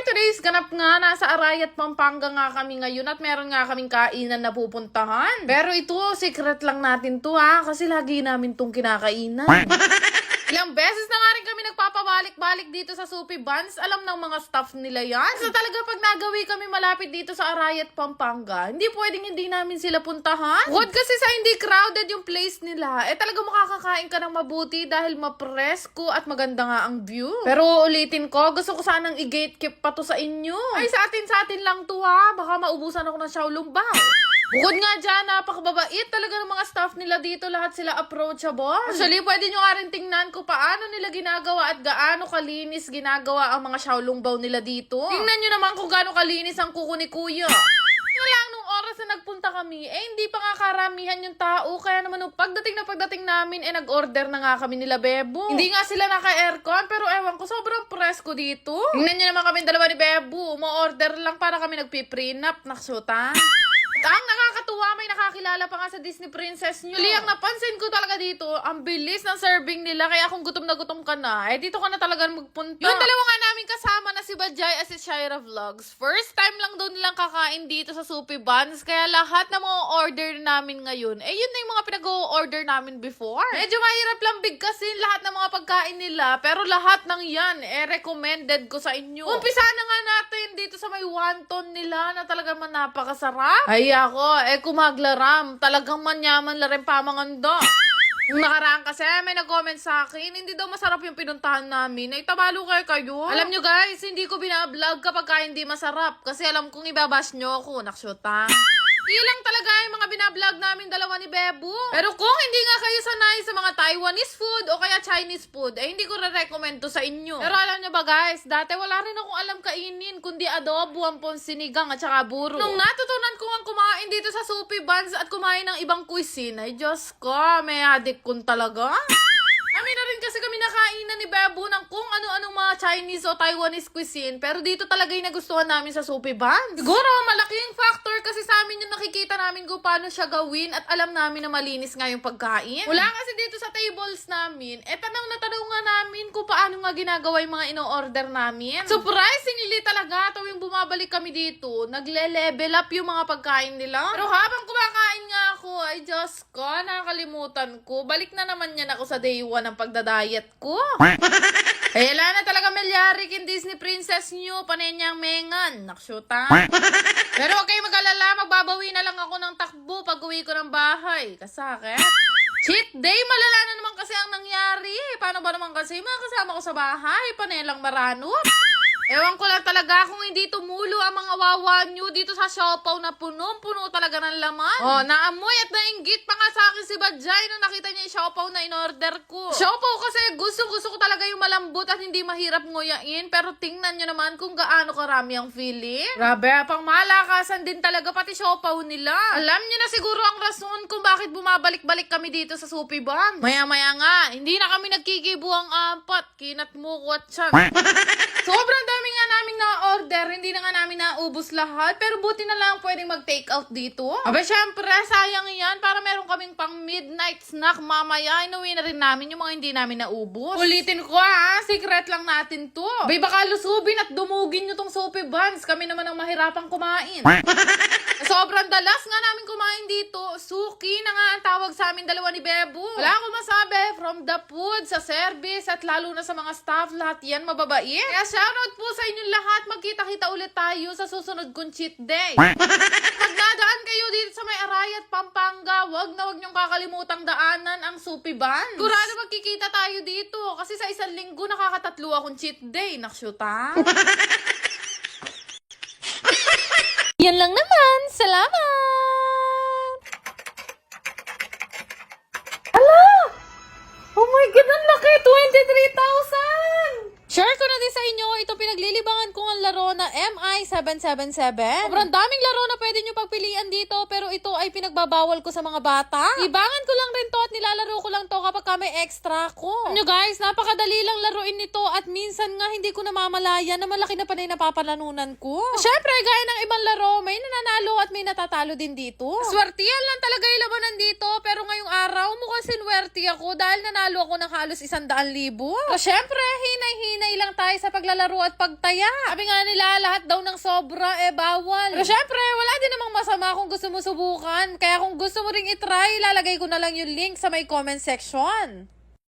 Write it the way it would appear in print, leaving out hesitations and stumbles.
today's ganap nga, nasa Arayat, Pampanga nga kami ngayon at meron nga kaming kainan na pupuntahan. Pero ito, secret lang natin to kasi lagi namin tong kinakainan. Ilang beses na nga rin kami nagpapabalik-balik dito sa Soupy Buns. Alam ng mga staff nila yan. So talaga pag nagawi kami malapit dito sa Arayat, Pampanga, hindi pwedeng hindi namin sila puntahan. Bukod kasi sa hindi crowded yung place nila, talaga makakakain ka ng mabuti dahil mapresko at maganda nga ang view. Pero ulitin ko, gusto ko sanang i-gatekeep pa to sa inyo. Ay, sa atin lang to baka maubusan ako ng Xiaolong Bao. Bukod nga dyan, napakababait talaga ng mga staff nila dito. Lahat sila approachable. Actually, pwede nyo nga rin tingnan kung paano nila ginagawa at gaano kalinis ginagawa ang mga Xiaolong Bao nila dito. Tingnan nyo naman kung gaano kalinis ang kuko ni Kuya. Nga lang, nung oras na nagpunta kami, hindi pa nga karamihan yung tao. Kaya naman nung pagdating namin, nag-order na nga kami nila Bebo. Hindi nga sila naka-aircon, pero ewan ko, sobrang presko dito. Tingnan nyo naman kami dalawa ni Bebo. Mo-order lang para kami nagpiprenup. Naksuta. Ang nakakatuwa, may nakakilala pa nga sa Disney Princess nyo. Ang napansin ko talaga dito, ang bilis ng serving nila. Kaya kung gutom na gutom ka na, dito ka na talaga magpunta. Yung dalawa nga namin kasama na si Bajay at si Shira Vlogs. First time lang doon nilang kakain dito sa Soupy Buns. Kaya lahat na mga order namin ngayon, yun na yung mga pinag-o-order namin before. Medyo mahirap lang bigkasin lahat ng mga pagkain nila. Pero lahat ng yan, recommended ko sa inyo. Umpisa na nga natin dito sa may wonton nila na talagang napakasarap. Ay ako, kumaglaram. Talagang manyaman la rin pamanganda. Nung nakaraan kasi, may nag-comment sa akin, hindi daw masarap yung pinuntahan namin. Ay, tabalo kayo. Alam nyo guys, hindi ko binablog kapag hindi masarap. Kasi alam kong ibabash nyo ako, naksyota. Ilang talaga yung mga binablog namin dalawa ni Bebo. Pero kung hindi nga kayo sanay sa mga Taiwanese food o kaya Chinese food, hindi ko re-recommend to sa inyo. Pero alam nyo ba guys, dati wala rin akong alam kainin, kundi adobo, ampon, sinigang at saka buro. Nung natutunan ko ang kumain dito sa Soupy Buns at kumain ng ibang cuisine, ay Diyos ko, may adik kun talaga. Kami na rin kasi kami nakainan ni Bebo ng kung ano-anong mga Chinese o Taiwanese cuisine. Pero dito talaga yung nagustuhan namin sa Soupy Buns. Siguro, malaking factor kasi sa amin yung nakikita namin kung paano siya gawin at alam namin na malinis nga yung pagkain. Wala kasi dito sa tables namin, tanong na tanong nga namin kung paano nga ginagawa yung mga ino-order namin. Surprisingly talaga, tuwing bumabalik kami dito, nagle-level up yung mga pagkain nila. Pero habang kumakain nga ako, ay Diyos ko, nakakalimutan ko. Balik na naman yan ako sa day 1 ng pagdadayet ko. Ay, wala na talaga melyari kin Disney Princess nyo, panenyang mengan. Naksyuta. Pero okay, mag-alala, magbabawi na lang ako ng takbo pag uwi ko ng bahay. Kasakit. Cheat day, malala na naman kasi ang nangyari. Paano ba naman kasi mga kasama ko sa bahay, panelang maranot. Ewan ko lang talaga kung hindi tumulo ang mga wawa nyo dito sa siopaw na punong-puno talaga ng laman. Naamoy at nainggit pa nga sa akin si Bajay nung nakita niya yung siopaw na in-order ko. Siopaw kasi gusto ko talaga yung malambot at hindi mahirap nguyain. Pero tingnan nyo naman kung gaano karami ang feeling. Grabe, pang malakasan din talaga pati siopaw nila. Alam nyo na siguro ang rason kung bakit bumabalik-balik kami dito sa Soupy Buns. Maya-maya nga, hindi na kami nagkikibuang apat. Kinat mo ko at siya. Sobrang dami nga namin na-order, hindi na nga namin naubos lahat, pero buti na lang pwedeng mag-take out dito. Aba, syempre, sayang yan, para meron kaming pang midnight snack mamaya, inuwi na rin namin yung mga hindi namin naubos. Ulitin ko secret lang natin to. Abay, baka lusubin at dumugin nyo tong Soupy Buns, kami naman ang mahirapang kumain. Sobrang dalas nga namin kumain dito, suki na nga ang tawag sa amin dalawa ni Bebo. Wala akong masabi, from the food, sa service, at lalo na sa mga staff, lahat yan mababait. Kaya shoutout po sa inyong lahat, magkita-kita ulit tayo sa susunod kong cheat day. Pag nadaan kayo dito sa may Arayat, Pampanga, wag niyong kakalimutang daanan ang Soupy Buns. Sigurado magkikita tayo dito kasi sa isang linggo nakakatatlo akong cheat day. Naksyuta. Yan lang naman. Salamat! Ala! Oh my God, ang laki! 23,000! Share ko na din sa inyo, ito pinaglilibangan kong ang laro na MI777. Sobrang daming laro na pwede nyo pagpilian dito, pero ito ay pinagbabawal ko sa mga bata. Libangan ko lang rin to at nilalaro ko lang to kapag may extra ko. Nyo guys, napakadali lang laruin nito at minsan nga hindi ko namamalayan na malaki na panay napapalanunan ko. Syempre, gaya ng ibang laro, may nananalo at may natatalo din dito. Swertiyan lang talaga yung labanan dito, pero ngayong araw mukhang sinwerte ako dahil nanalo ako ng halos 100,000. So syempre, hinay-hinay lang tayo sa paglalaro at pagtaya. Sabi nga nga nila lahat daw ng sobra, bawal. Pero syempre, wala din namang masama kung gusto mo subukan. Kaya kung gusto mo ring itry, ilalagay ko na lang yung link sa may comment section.